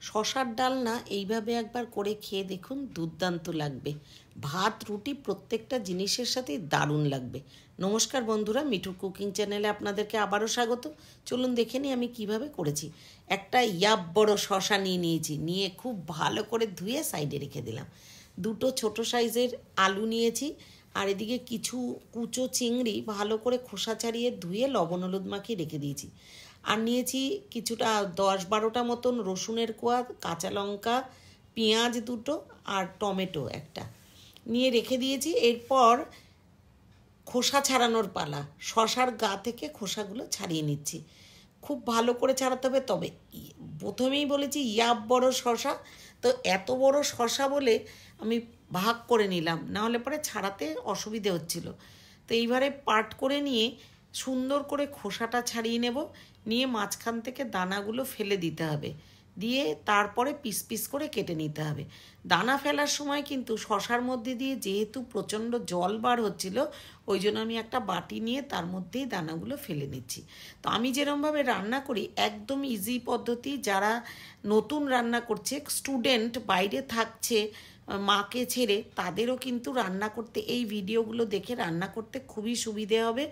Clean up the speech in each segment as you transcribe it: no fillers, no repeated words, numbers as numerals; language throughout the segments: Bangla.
শশার ডালনা এইভাবে একবার করে খেয়ে দেখুন, দুর্দান্ত লাগবে। ভাত রুটি প্রত্যেকটা জিনিসের সাথেই দারুণ লাগবে। নমস্কার বন্ধুরা, মিঠুর কুকিং চ্যানেলে আপনাদেরকে আবারও স্বাগত। চলুন দেখে নিই আমি কিভাবে করেছি। একটা ইয়াব বড় শশা নিয়েছি, নিয়ে খুব ভালো করে ধুয়ে সাইডে রেখে দিলাম। দুটো ছোট সাইজের আলু নিয়েছি, আর এদিকে কিছু কুচো চিংড়ি ভালো করে খোসা ছাড়িয়ে ধুয়ে লবণ হলুদ মাখিয়ে রেখে দিয়েছি। আর নিয়েছি কিছুটা 10-12টা মতন রসুনের কোয়া, কাঁচা লঙ্কা, পেঁয়াজ দুটো আর টমেটো একটা নিয়ে রেখে দিয়েছি। এরপর খোসা ছাড়ানোর পালা। শশার গা থেকে খোসাগুলো ছাড়িয়ে নিচ্ছি। খুব ভালো করে ছাড়াতে হবে। তবে প্রথমেই বলেছি ইয়াব বড় শশা, তো এত বড় শশা বলে আমি ভাগ করে নিলাম, নাহলে পরে ছাড়াতে অসুবিধে হচ্ছিল। তো এইবারে পার্ট করে নিয়ে সুন্দর করে খোসাটা ছাড়িয়ে নেব। নিয়ে মাঝখান থেকে দানাগুলো ফেলে দিতে হবে, দিয়ে তারপরে পিস পিস করে কেটে নিতে হবে। দানা ফেলার সময় কিন্তু শশার মধ্যে দিয়ে যেহেতু প্রচণ্ড জল বার হচ্ছিল, ওই জন্য আমি একটা বাটি নিয়ে তার মধ্যেই দানাগুলো ফেলে নিচ্ছি। তো আমি যেরকমভাবে রান্না করি একদম ইজি পদ্ধতি। যারা নতুন রান্না করছে, স্টুডেন্ট বাইরে থাকছে মাকে ছেড়ে, তাদেরও কিন্তু রান্না করতে, এই ভিডিওগুলো দেখে রান্না করতে খুবই সুবিধে হবে।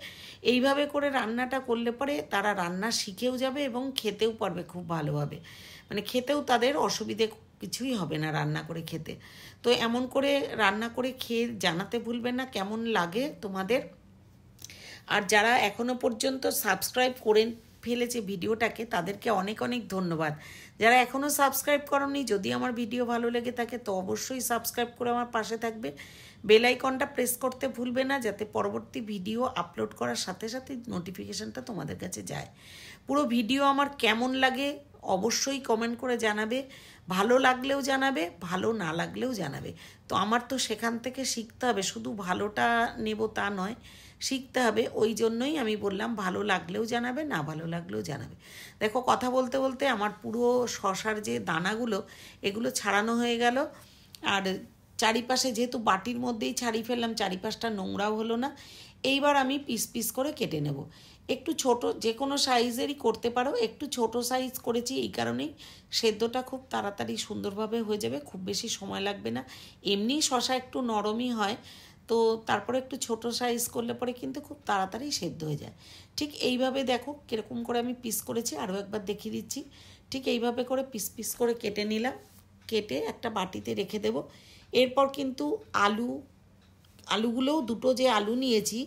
এইভাবে করে রান্নাটা করলে পরে তারা রান্না শিখেও যাবে এবং খেতেও পারবে খুব ভালোভাবে। মানে খেতেও তাদের অসুবিধে কিছুই হবে না রান্না করে খেতে। তো এমন করে রান্না করে খেয়ে জানাতে ভুলবেন না কেমন লাগে তোমাদের। আর যারা এখনও পর্যন্ত সাবস্ক্রাইব করে ফেলেছে ভিডিওটাকে, তাদেরকে অনেক অনেক ধন্যবাদ। যারা এখনও সাবস্ক্রাইব করনি, যদি আমার ভিডিও ভালো লেগে থাকে তো অবশ্যই সাবস্ক্রাইব করে আমার পাশে থাকবে। বেল আইকনটা প্রেস করতে ভুলবে না, যাতে পরবর্তী ভিডিও আপলোড করার সাথে সাথে নোটিফিকেশানটা তোমাদের কাছে যায়। পুরো ভিডিও আমার কেমন লাগে অবশ্যই কমেন্ট করে জানাবে। ভালো লাগলেও জানাবে, ভালো না লাগলেও জানাবে। তো আমার তো সেখান থেকে শিখতে হবে, শুধু ভালোটা নেব তা নয়, শিখতে হবে। ওই জন্যই আমি বললাম ভালো লাগলেও জানাবে, না ভালো লাগলেও জানাবে। দেখো, কথা বলতে বলতে আমার পুরো শশার যে দানাগুলো এগুলো ছাড়ানো হয়ে গেল। আর চারিপাশে যেহেতু বাটির মধ্যেই ছাড়িয়ে ফেললাম, চারিপাশটা নোংরাও হলো না। এইবার আমি পিস পিস করে কেটে নেব। একটু ছোট, যে কোনো সাইজেরই করতে পারো। একটু ছোট সাইজ করেছি এই কারণেই, সেদ্ধটা খুব তাড়াতাড়ি সুন্দরভাবে হয়ে যাবে, খুব বেশি সময় লাগবে না। এমনি শশা একটু নরমই হয়, তো তারপরে একটু ছোট সাইজ করলে পরে কিন্তু খুব তাড়াতাড়ি সেদ্ধ হয়ে যায়। ঠিক এইভাবে দেখো কীরকম করে আমি পিস করেছি, আরও একবার দেখিয়ে দিচ্ছি। ঠিক এইভাবে করে পিস পিস করে কেটে নিলাম, কেটে একটা বাটিতে রেখে দেব। এরপর কিন্তু আলুগুলোও দুটো যে আলু নিয়েছি,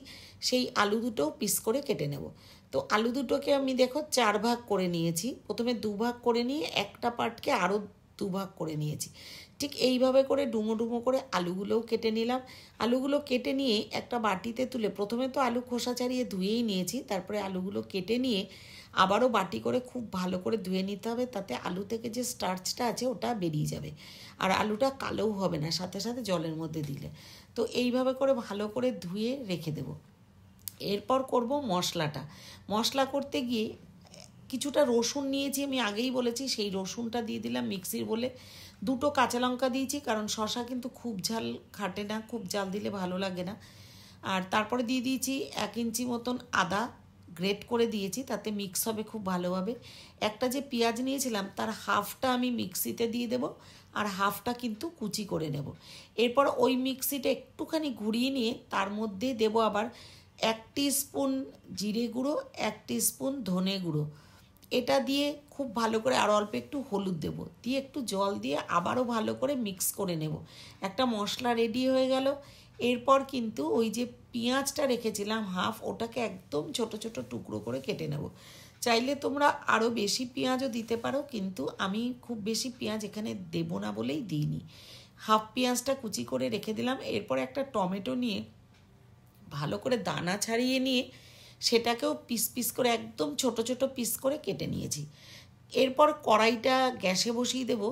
সেই আলু দুটোও পিস করে কেটে নেব। তো আলু দুটোকে আমি দেখো 4 ভাগ করে নিয়েছি। প্রথমে 2 ভাগ করে নিয়ে একটা পার্টকে আরও 2 ভাগ করে নিয়েছি। ঠিক এইভাবে করে ডুমো ডুমো করে আলুগুলোও কেটে নিলাম। আলুগুলো কেটে নিয়ে একটা বাটিতে তুলে, প্রথমে তো আলু খোসা ছাড়িয়ে ধুয়েই নিয়েছি, তারপরে আলুগুলো কেটে নিয়ে আবারও বাটি করে খুব ভালো করে ধুয়ে নিতে হবে, তাতে আলু থেকে যে স্টার্চটা আছে ওটা বেরিয়ে যাবে। আর আলুটা কালোও হবে না সাথে সাথে জলের মধ্যে দিলে। তো এইভাবে করে ভালো করে ধুয়ে রেখে দেব। এরপর করব মশলাটা। মশলা করতে গিয়ে কিছুটা রসুন নিয়েছি, আমি আগেই বলেছি, সেই রসুনটা দিয়ে দিলাম মিক্সির বলে। দুটো কাঁচা লঙ্কা দিয়েছি, কারণ শশা কিন্তু খুব ঝাল খাটে না, খুব ঝাল দিলে ভালো লাগে না। আর তারপরে দিয়ে দিয়েছি 1 ইঞ্চি মতন আদা গ্রেট করে দিয়েছি, তাতে মিক্স হবে খুব ভালোভাবে। একটা যে পেঁয়াজ নিয়েছিলাম তার হাফটা আমি মিক্সিতে দিয়ে দেব, আর হাফটা কিন্তু কুচি করে নেব। এরপর ওই মিক্সিটা একটুখানি ঘুরিয়ে নিয়ে তার মধ্যে দেব আবার 1 টিস্পুন জিরে গুঁড়ো, 1 টিস্পুন ধনে গুঁড়ো। এটা দিয়ে খুব ভালো করে, আর অল্প একটু হলুদ দেব, দিয়ে একটু জল দিয়ে আবারও ভালো করে মিক্স করে নেব। একটা মশলা রেডি হয়ে গেল। এরপর কিন্তু ওই যে পেঁয়াজটা রেখেছিলাম হাফ, ওটাকে একদম ছোট ছোট টুকরো করে কেটে নেব। চাইলে তোমরা আরও বেশি পেঁয়াজও দিতে পারো, কিন্তু আমি খুব বেশি পেঁয়াজ এখানে দেব না বলেই দিইনি। হাফ পেঁয়াজটা কুচি করে রেখে দিলাম। এরপর একটা টমেটো নিয়ে ভালো করে দানা ছাড়িয়ে নিয়ে সেটাকেও পিস পিস করে একদম ছোট ছোট পিস করে কেটে নিয়েছি। এরপর কড়াইটা গ্যাসে বসিয়ে দেব।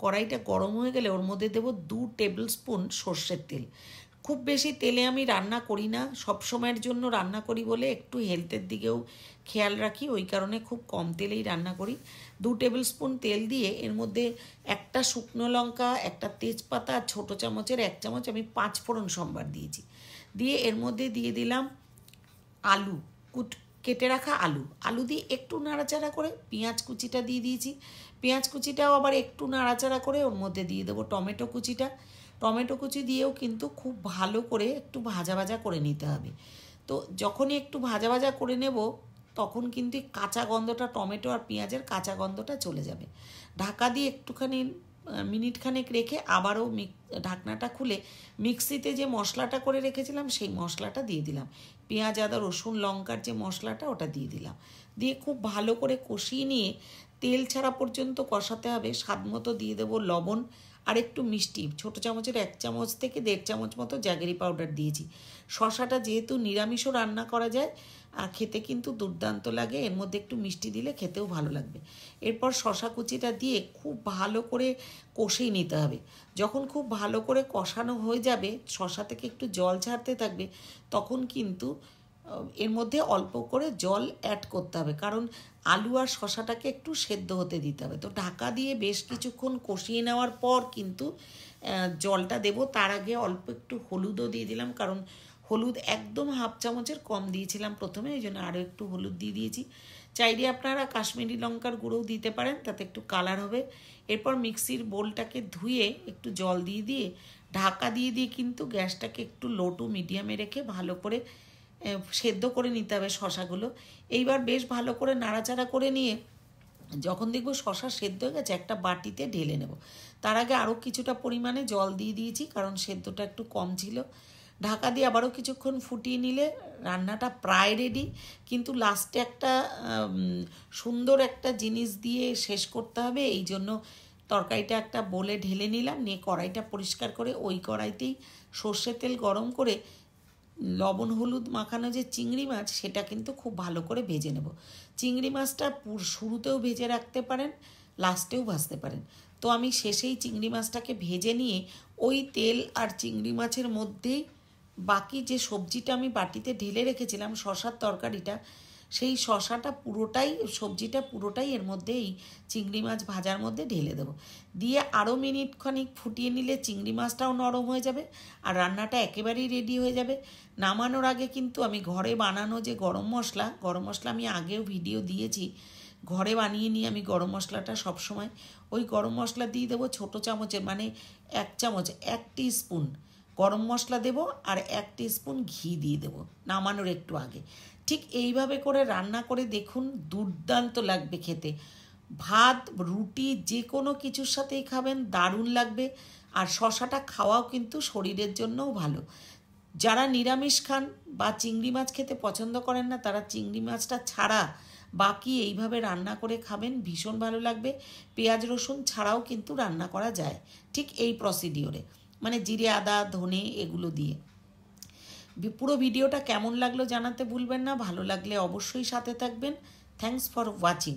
কড়াইটা গরম হয়ে গেলে ওর মধ্যে দেব 2 টেবিল স্পুন সর্ষের তেল। খুব বেশি তেলে আমি রান্না করি না, সব সময়ের জন্য রান্না করি বলে একটু হেলথের দিকেও খেয়াল রাখি, ওই কারণে খুব কম তেলেই রান্না করি। 2 টেবিল স্পুন তেল দিয়ে এর মধ্যে একটা শুকনো লঙ্কা, একটা তেজপাতা, ছোটো চামচের 1 চামচ আমি 5 ফোড়ন সম্বার দিয়েছি। দিয়ে এর মধ্যে দিয়ে দিলাম আলু, কেটে রাখা আলু দিয়ে একটু নাড়াচাড়া করে পেঁয়াজ কুচিটা দিয়ে দিয়েছি। পেঁয়াজ কুচিটাও আবার একটু নাড়াচাড়া করে ওর মধ্যে দিয়ে দেবো টমেটো কুচিটা। টমেটো কুচি দিয়েও কিন্তু খুব ভালো করে একটু ভাজা ভাজা করে নিতে হবে। তো যখনই একটু ভাজা ভাজা করে নেব তখন কিন্তু কাঁচা গন্ধটা, টমেটো আর পেঁয়াজের কাঁচা গন্ধটা চলে যাবে। ঢাকা দিয়ে একটুখানি মিনিট খানেক রেখে আবারও ঢাকনাটা খুলে মিক্সিতে যে মশলাটা করে রেখেছিলাম সেই মশলাটা দিয়ে দিলাম। পেঁয়াজ, আদা, রসুন, লঙ্কার যে মশলাটা ওটা দিয়ে দিলাম। দিয়ে খুব ভালো করে কষিয়ে নিয়ে তেল ছাড়া পর্যন্ত কষাতে হবে। স্বাদ মতো দিয়ে দেবো লবণ আর একটু মিষ্টি, ছোটো চামচের 1 চামচ থেকে 1.5 চামচ মতো জ্যাগেরি পাউডার দিয়েছি। শশাটা যেহেতু নিরামিষও রান্না করা যায় আর খেতে কিন্তু দুর্দান্ত লাগে, এর মধ্যে একটু মিষ্টি দিলে খেতেও ভালো লাগবে। এরপর শশা কুচিটা দিয়ে খুব ভালো করে কষিয়ে নিতে হবে। যখন খুব ভালো করে কষানো হয়ে যাবে, শশা থেকে একটু জল ছাড়তে থাকবে, তখন কিন্তু এর মধ্যে অল্প করে জল অ্যাড করতে হবে, কারণ আলু আর শশাটাকে একটু সেদ্ধ হতে দিতে হবে। তো ঢাকা দিয়ে বেশ কিছুক্ষণ কষিয়ে নেওয়ার পর কিন্তু জলটা দেব। তার আগে অল্প একটু হলুদও দিয়ে দিলাম, কারণ হলুদ একদম 1/2 চামচের কম দিয়েছিলাম প্রথমে, এই জন্য আরও একটু হলুদ দিয়ে দিয়েছি। চাইলে আপনারা কাশ্মীরি লঙ্কার গুঁড়োও দিতে পারেন, তাতে একটু কালার হবে। এরপর মিক্সির বোলটাকে ধুয়ে একটু জল দিয়ে দিয়ে ঢাকা দিয়ে দিয়ে কিন্তু গ্যাসটাকে একটু লো টু মিডিয়ামে রেখে ভালো করে সেদ্ধ করে নিতে হবে শশাগুলো। এইবার বেশ ভালো করে নাড়াচাড়া করে নিয়ে যখন দেখবো শশা সেদ্ধ হয়ে গেছে, একটা বাটিতে ঢেলে নেব। তার আগে আরও কিছুটা পরিমাণে জল দিয়ে দিয়েছি, কারণ সেদ্ধটা একটু কম ছিল। ঢাকা দিয়ে আবারও কিছুক্ষণ ফুটিয়ে নিলে রান্নাটা প্রায় রেডি। কিন্তু লাস্টে একটা সুন্দর একটা জিনিস দিয়ে শেষ করতে হবে, এই জন্য তরকারিটা একটা বলে ঢেলে নিলাম। নিয়ে কড়াইটা পরিষ্কার করে ওই কড়াইতেই সর্ষের তেল গরম করে লবণ হলুদ মাখানো যে চিংড়ি মাছ, সেটা কিন্তু খুব ভালো করে ভেজে নেব। চিংড়ি মাছটা শুরুতেও ভেজে রাখতে পারেন, লাস্টেও ভাজতে পারেন। তো আমি শেষেই চিংড়ি মাছটাকে ভেজে নিয়ে ওই তেল আর চিংড়ি মাছের মধ্যেই বাকি যে সবজিটা আমি বাটিতে ঢেলে রেখেছিলাম, শশার তরকারিটা, সেই শশাটা পুরোটাই, সবজিটা পুরোটাই এর মধ্যেই চিংড়ি মাছ ভাজার মধ্যে ঢেলে দেবো। দিয়ে আরও মিনিট খানিক ফুটিয়ে নিলে চিংড়ি মাছটাও নরম হয়ে যাবে আর রান্নাটা একেবারেই রেডি হয়ে যাবে। নামানোর আগে কিন্তু আমি ঘরে বানানো যে গরম মশলা আমি আগেও ভিডিও দিয়েছি, ঘরে বানিয়ে নিয়ে আমি গরম মশলাটা সবসময়, ওই গরম মশলা দিয়ে দেবো ছোটো চামচের, মানে 1 চামচ, 1 টিস্পুন গরম মশলা দেবো আর 1 টিস্পুন ঘি দিয়ে দেবো নামানোর একটু আগে। ঠিক এইভাবে করে রান্না করে দেখুন, দুর্দান্ত লাগবে খেতে। ভাত, রুটি, যে কোনো কিছুর সাথেই খাবেন, দারুণ লাগবে। আর শশাটা খাওয়াও কিন্তু শরীরের জন্যও ভালো। যারা নিরামিষ খান বা চিংড়ি মাছ খেতে পছন্দ করেন না, তারা চিংড়ি মাছটা ছাড়া বাকি এইভাবে রান্না করে খাবেন, ভীষণ ভালো লাগবে। পেঁয়াজ রসুন ছাড়াও কিন্তু রান্না করা যায় ঠিক এই প্রসিডিওরে, মানে জিরে, আদা, ধনে এগুলো দিয়ে। পুরো ভিডিওটা কেমন লাগলো জানাতে ভুলবেন না। ভালো লাগলে অবশ্যই সাথে থাকবেন। Thanks for watching.